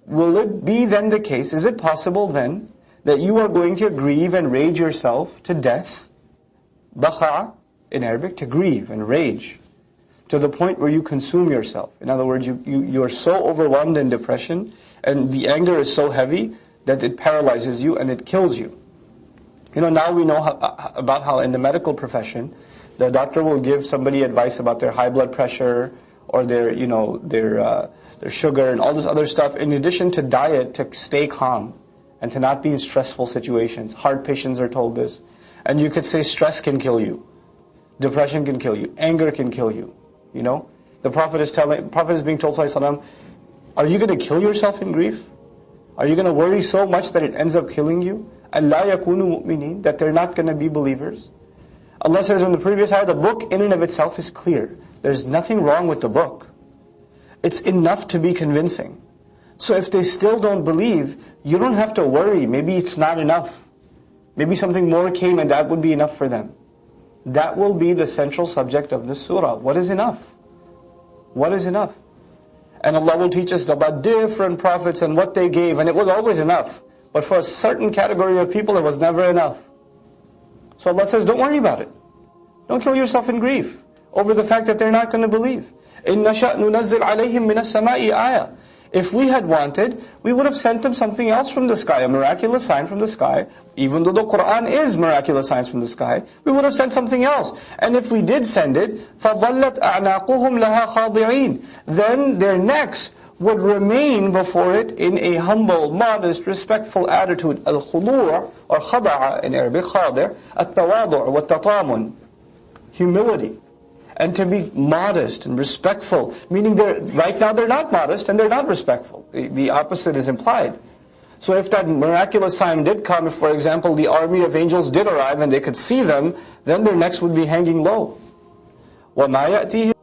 will it be then the case, is it possible then, that you are going to grieve and rage yourself to death? Bakha, in Arabic, to grieve and rage, to the point where you consume yourself. In other words, you are so overwhelmed in depression, and the anger is so heavy, that it paralyzes you and it kills you. Now we know about how in the medical profession, the doctor will give somebody advice about their high blood pressure, or their sugar and all this other stuff, in addition to diet, to stay calm and to not be in stressful situations. Heart patients are told this. And you could say stress can kill you. Depression can kill you. Anger can kill you. The Prophet is being told, sallallahu alaihi wasallam, are you going to kill yourself in grief? Are you going to worry so much that it ends up killing you? أَلَّا يَكُونُوا مُؤْمِنِينَ, that they're not going to be believers? Allah says in the previous ayah, the book in and of itself is clear. There's nothing wrong with the book. It's enough to be convincing. So if they still don't believe, you don't have to worry. Maybe it's not enough. Maybe something more came and that would be enough for them. That will be the central subject of this surah. What is enough? What is enough? And Allah will teach us about different prophets and what they gave, and it was always enough. But for a certain category of people, it was never enough. So Allah says, don't worry about it. Don't kill yourself in grief over the fact that they're not going to believe. إِن نَشَأْ نُنَزِّلْ عَلَيْهِمْ مِنَ السَّمَاءِ آيَةً. If we had wanted, we would have sent them something else from the sky, a miraculous sign from the sky. Even though the Qur'an is miraculous signs from the sky, we would have sent something else. And if we did send it, فَظَلَّتْ أَعْنَاقُهُمْ لَهَا خَاضِعِينَ, then their necks would remain before it in a humble, modest, respectful attitude. Al-khudu' or khada'a in Arabic, khadir, at-tawadu' wa tatamun, humility. And to be modest and respectful, meaning right now they're not modest and they're not respectful. The opposite is implied. So if that miraculous sign did come, if for example the army of angels did arrive and they could see them, then their necks would be hanging low. وَمَا يَأْتِيهِمْ